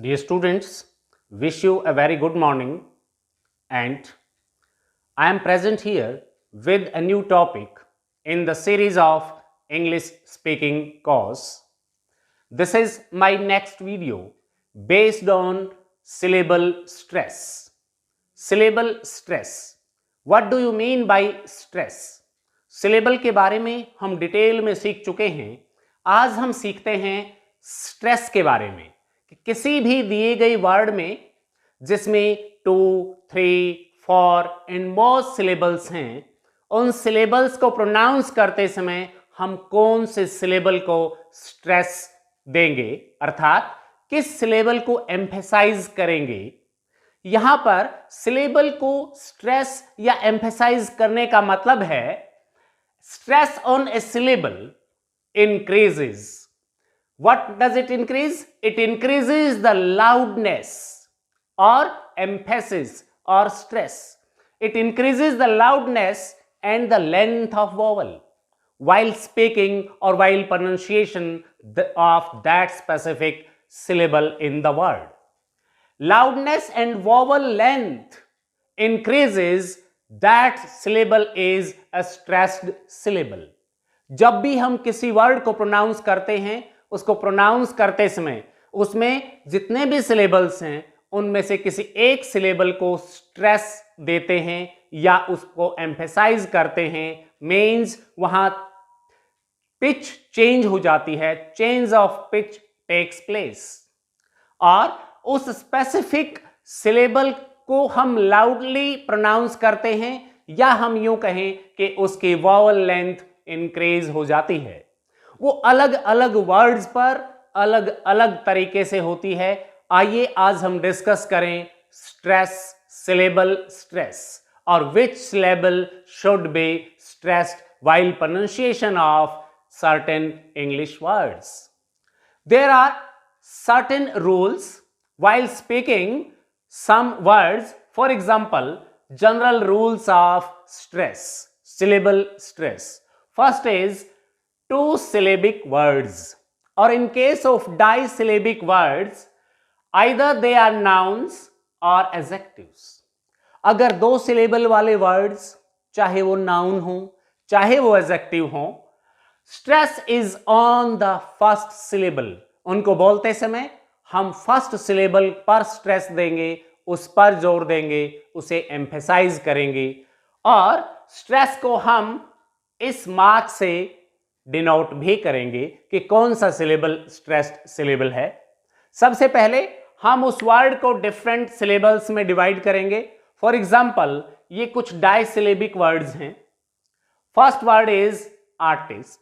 Dear students, wish you a very good morning, and I am present here with a new topic in the series of English speaking course. This is my next video based on syllable stress. Syllable stress. What do you mean by stress? Syllable के बारे में हम detail में सीख चुके हैं। आज हम सीखते हैं स्ट्रेस के बारे में कि किसी भी दिए गए वर्ड में जिसमें 2, 3, 4 एंड मोर सिलेबल्स हैं, उन सिलेबल्स को प्रोनाउंस करते समय हम कौन से सिलेबल को स्ट्रेस देंगे, अर्थात किस सिलेबल को एम्फेसाइज करेंगे। यहां पर सिलेबल को स्ट्रेस या एम्फेसाइज करने का मतलब है stress on a syllable increases. What does it increase? It increases the loudness or emphasis or stress. It increases the loudness and the length of vowel while speaking or while pronunciation of that specific syllable in the word. Loudness and vowel length increases, that syllable is a stressed syllable. जब भी हम किसी word को pronounce करते हैं, उसको pronounce करते समय उसमें जितने भी सिलेबल्स हैं उनमें से किसी एक सिलेबल को स्ट्रेस देते हैं या उसको एम्फेसाइज करते हैं, मीन्स वहां पिच चेंज हो जाती है, change of pitch takes place, और उस स्पेसिफिक सिलेबल को हम लाउडली प्रोनाउंस करते हैं या हम यूं कहें कि उसकी वॉवल लेंथ इंक्रीज हो जाती है। वो अलग अलग वर्ड्स पर अलग अलग तरीके से होती है। आइए आज हम डिस्कस करें स्ट्रेस, सिलेबल स्ट्रेस, और which syllable should be stressed while pronunciation of certain English words. There are certain rules while speaking some words. For example, general rules of stress, syllable stress. First is two-syllabic words, or in case of disyllabic words, either they are nouns or adjectives. अगर दो syllable वाले words, चाहे वो noun हो चाहे वो adjective हो, stress is on the first syllable. उनको बोलते समय हम फर्स्ट सिलेबल पर स्ट्रेस देंगे, उस पर जोर देंगे, उसे एम्फेसाइज करेंगे, और स्ट्रेस को हम इस मार्क से डिनोट भी करेंगे कि कौन सा सिलेबल स्ट्रेस्ड सिलेबल है। सबसे पहले हम उस वर्ड को डिफरेंट सिलेबल्स में डिवाइड करेंगे। फॉर एग्जाम्पल, ये कुछ डाइसिलेबिक वर्ड्स हैं। First word is artist.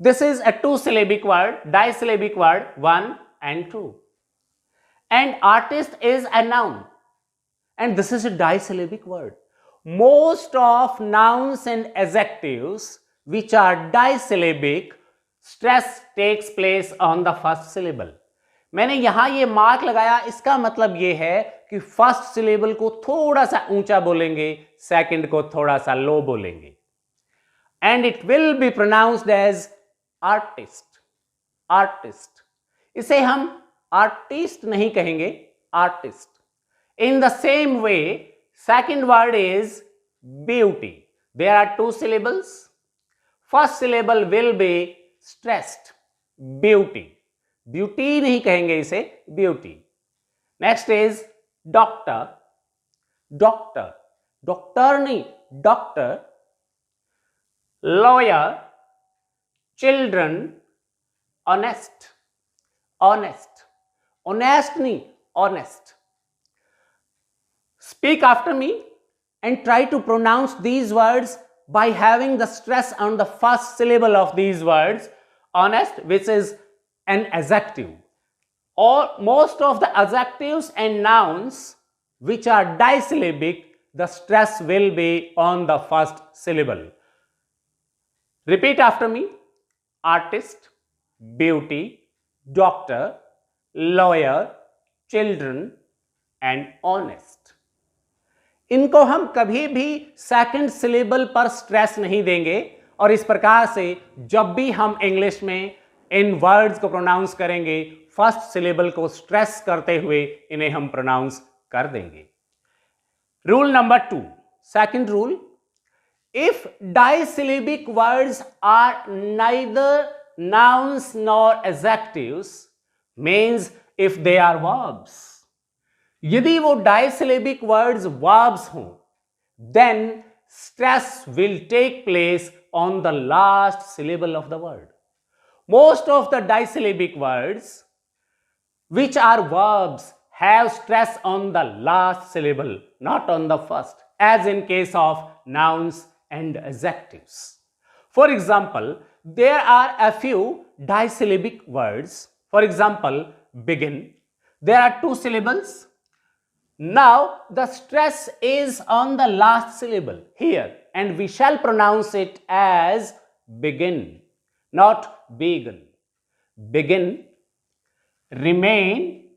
This is a two syllabic word, disyllabic word 1 and 2, and artist is a noun, and this is a disyllabic word. Most of nouns and adjectives which are disyllabic, stress takes place on the first syllable. मैंने यहां ये mark लगाया, इसका मतलब ये है कि first syllable को थोड़ा सा ऊंचा बोलेंगे, सेकंड को थोड़ा सा लो बोलेंगे, and it will be pronounced as artist. Artist. इसे हम आर्टिस्ट नहीं कहेंगे, artist. In the same way, second word is beauty. There are two syllables. First syllable will be stressed, beauty. Beauty नहीं कहेंगे इसे, beauty. Next is doctor. Doctor, doctor नहीं, doctor. Lawyer, children, honest. Honest. Honest नहीं, honest. Speak after me and try to pronounce these words by having the stress on the first syllable of these words. Honest, which is an adjective. Or most of the adjectives and nouns which are disyllabic, the stress will be on the first syllable. Repeat after me. Artist, beauty, doctor, lawyer, children and honest. इनको हम कभी भी second syllable पर stress नहीं देंगे, और इस प्रकार से जब भी हम इंग्लिश में इन वर्ड्स को प्रोनाउंस करेंगे फर्स्ट सिलेबल को स्ट्रेस करते हुए इन्हें हम प्रोनाउंस कर देंगे। Rule number 2, second rule, if disyllabic words are neither nouns nor adjectives, means if they are verbs, यदि वो डाइसिलेबिक वर्ड्स verbs हों, then stress will take place on the last syllable of the word. Most of the disyllabic words which are verbs have stress on the last syllable, not on the first, as in case of nouns and adjectives. For example, there are a few disyllabic words. For example, begin. There are 2 syllables. Now the stress is on the last syllable here, and we shall pronounce it as begin, not begin. Begin, remain,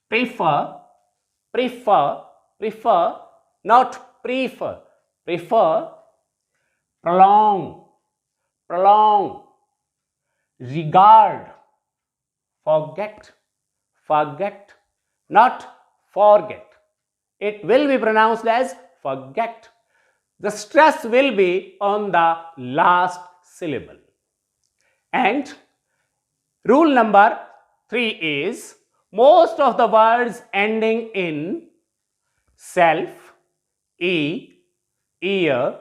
prefer, not prefer, prolong, regard, forget, not forget. It will be pronounced as forget. The stress will be on the last syllable. And rule number 3 is, most of the words ending in self, ear,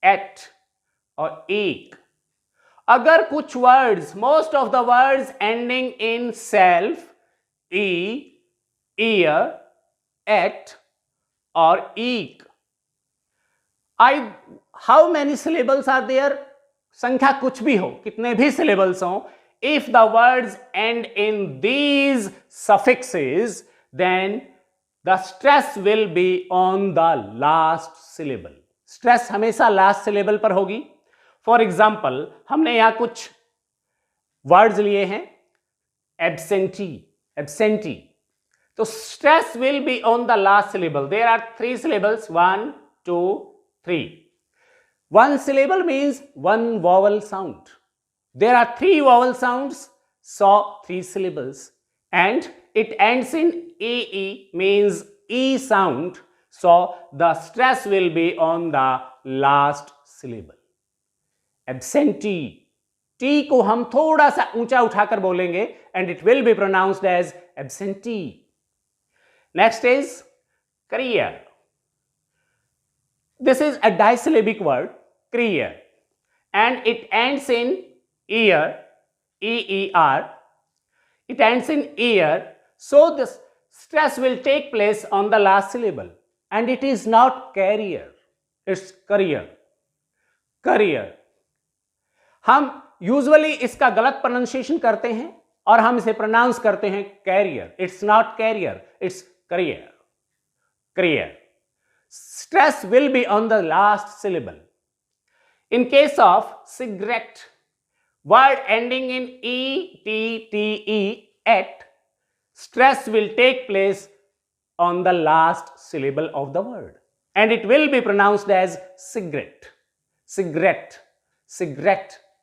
at और एक, अगर कुछ words, most of the words ending in self, eer, ette और ique, how many syllables are there, संख्या कुछ भी हो, कितने भी सिलेबल्स हो, if the words end in these suffixes, then the stress will be on the last syllable. Stress हमेशा last syllable पर होगी। फॉर एग्जाम्पल, हमने यहां कुछ वर्ड्स लिए हैं, एब्सेंटी, तो stress will be on the last syllable. There are 3 syllables, 1, 2, 3. 1 syllable means 1 vowel sound. There are 3 vowel sounds, so 3 syllables, and it ends in ee, means e sound, so the stress will be on the last syllable. Absentee, T को हम थोड़ा सा ऊंचा उठाकर बोलेंगे and it will be pronounced as absentee. Next is career. This is a disyllabic word, career, and it ends in ear, E-E-R. It ends in ear, so the stress will take place on the last syllable, and it is not carrier, it's career. हम usually इसका गलत pronunciation करते हैं और हम इसे pronounce करते हैं carrier. It's not carrier, it's career. Stress will be on the last syllable. In case of cigarette, word ending in ETTE, at, stress will take place on the last syllable of the word, and it will be pronounced as cigarette,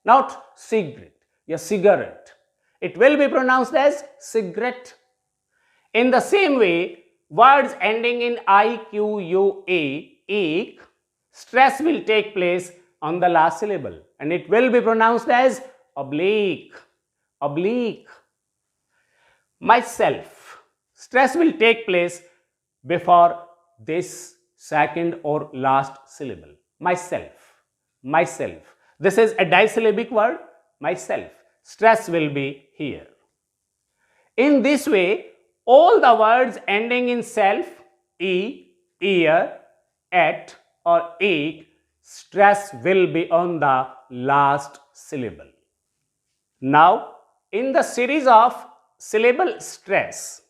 not cigarette, cigarette. It will be pronounced as cigarette. In the same way, words ending in IQUA, eek, stress will take place on the last syllable, and it will be pronounced as oblique. Myself, stress will take place before this second or last syllable. Myself. This is a disyllabic word, myself. Stress will be here. In this way, all the words ending in self, ear, at or eek, stress will be on the last syllable. Now, in the series of syllable stress,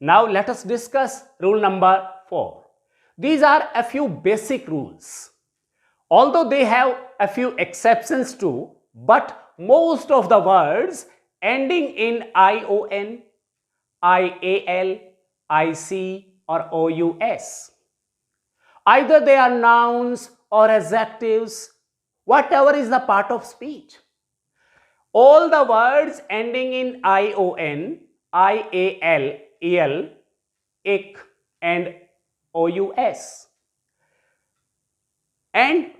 now let us discuss rule number 4. These are a few basic rules. Although they have a few exceptions too, but most of the words ending in ION, IAL, IC or OUS, either they are nouns or adjectives, whatever is the part of speech, all the words ending in ion, ial, el, ik and ous, and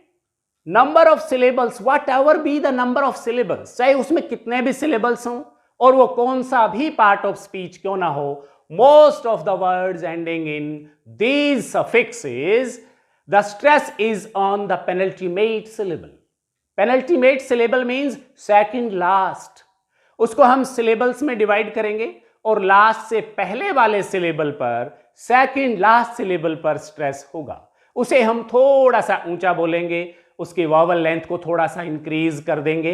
number of syllables, whatever be the number of syllables, चाहे उसमें कितने भी syllables हों और वो कौन सा भी part of speech क्यों ना हो, most of the words ending in these suffixes, the stress is on the penultimate syllable. Penultimate syllable means second last. उसको हम syllables में divide करेंगे और last से पहले वाले syllable पर, second last syllable पर stress होगा. उसे हम थोड़ा सा ऊंचा बोलेंगे, उसकी वॉवल लेंथ को थोड़ा सा इंक्रीज कर देंगे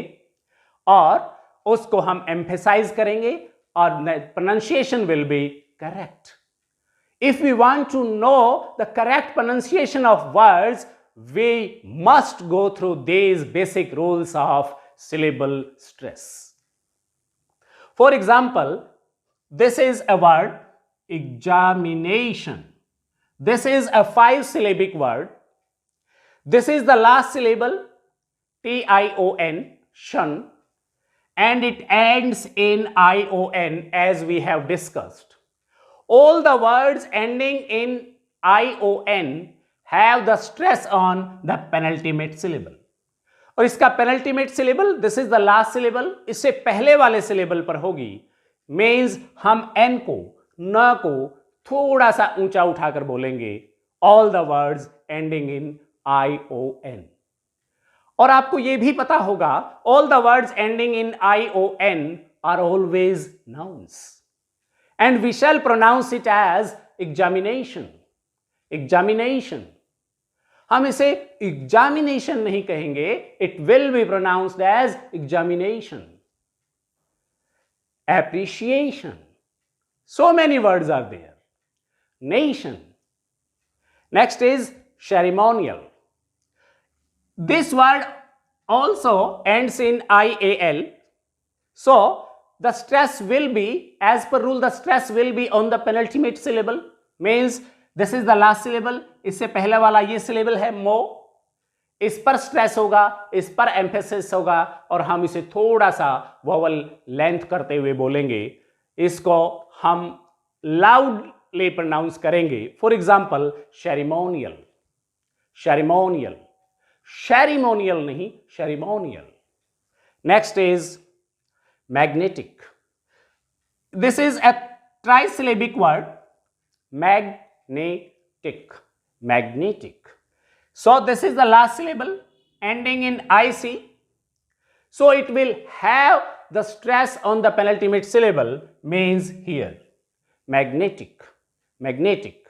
और उसको हम एम्फेसाइज करेंगे और pronunciation will be correct. If we want to know the correct pronunciation of words, we must go through these basic rules of syllable stress. For example, this is a word examination. This is a 5-syllabic word. This is the last syllable, tion, shun, and it ends in ion as we have discussed. All the words ending in ion have the stress on the penultimate syllable. और इसका penultimate syllable, this is the last syllable, इससे पहले वाले syllable पर होगी. Means हम n को, न को थोड़ा सा ऊंचा उठाकर बोलेंगे. All the words ending in ion. और आपको यह भी पता होगा, all the words ending in ion are always nouns, and we shall pronounce it as examination. Examination. हम इसे examination नहीं कहेंगे, it will be pronounced as examination. Appreciation. So many words are there. Nation. Next is ceremonial. This word also ends in ial. So the stress will be, as per rule, the stress will be on the penultimate syllable. Means this is the last syllable. इससे पहले वाला ये syllable है mo. इस पर stress होगा, इस पर emphasis होगा और हम इसे थोड़ा सा vowel length करते हुए बोलेंगे. इसको हम loudly pronounce करेंगे. For example, ceremonial. Ceremonial. Ceremonial नहीं, ceremonial. Next is magnetic. This is a trisyllabic word. Magnetic. Magnetic. So this is the last syllable ending in ic. So it will have the stress on the penultimate syllable, means here. Magnetic. Magnetic.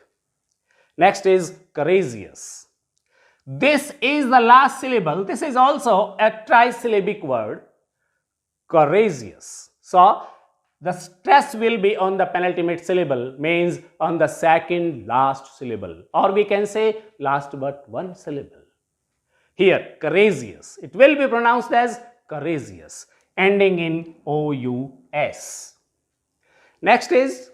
Next is courageous. This is the last syllable. This is also a trisyllabic word. Courageous. So the stress will be on the penultimate syllable, means on the second last syllable, or we can say last but one syllable. Here, courageous. It will be pronounced as courageous, ending in ous. Next is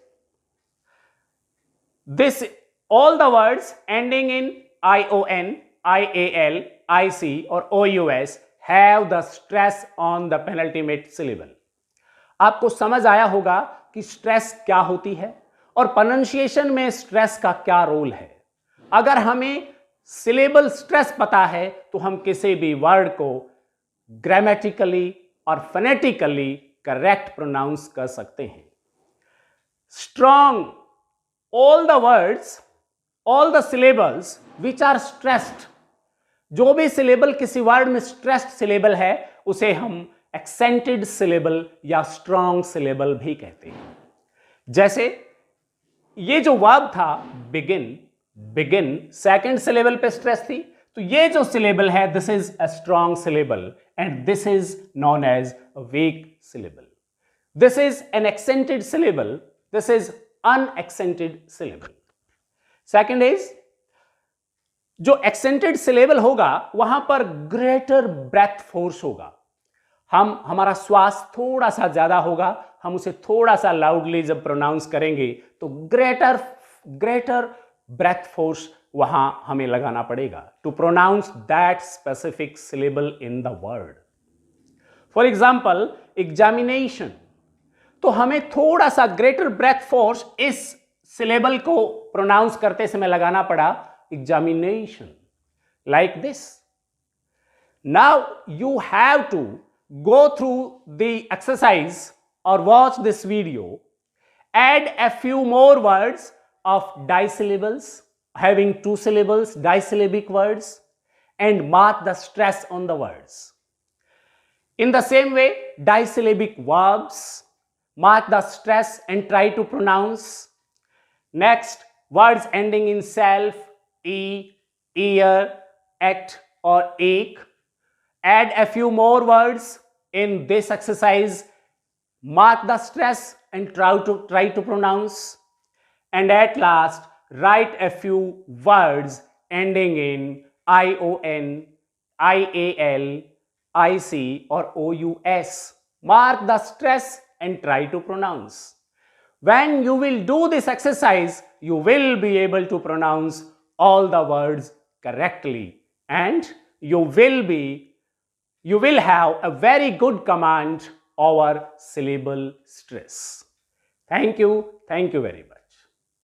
this. All the words ending in ion, ial, ic or ous have the stress on the penultimate syllable. आपको समझ आया होगा कि stress क्या होती है और pronunciation में स्ट्रेस का क्या रोल है. अगर हमें सिलेबल स्ट्रेस पता है तो हम किसी भी वर्ड को ग्रामेटिकली और फोनेटिकली करेक्ट प्रोनाउंस कर सकते हैं. Strong. all the words, all the syllables which are stressed, जो भी syllable किसी वर्ड में stressed syllable है उसे हम accented syllable या strong syllable भी कहते हैं. जैसे ये जो verb था begin, begin second syllable पे stress थी, तो ये जो syllable है this is a strong syllable and this is known as a weak syllable. This is an accented syllable, this is unaccented syllable. Second is जो accented syllable होगा वहां पर greater breath force होगा. हमारा श्वास थोड़ा सा ज्यादा होगा, हम उसे थोड़ा सा loudly जब प्रोनाउंस करेंगे तो greater breath force वहां हमें लगाना पड़ेगा to pronounce that specific syllable in the word. For example, examination. तो हमें थोड़ा सा ग्रेटर ब्रेथ फोर्स इस सिलेबल को प्रोनाउंस करते समय लगाना पड़ा, examination, like this. Now you have to go through the exercise or watch this video, add a few more words of disyllables, having 2 syllables, disyllabic words, and mark the stress on the words. In the same way, disyllabic verbs, mark the stress and try to pronounce. Next, words ending in self, e, ear, at or ache. Add a few more words in this exercise, mark the stress and try to pronounce. And at last, write a few words ending in ion, ial, ic or ous. Mark the stress and try to pronounce. When you will do this exercise, you will be able to pronounce all the words correctly, and you will have a very good command over syllable stress. Thank you very much.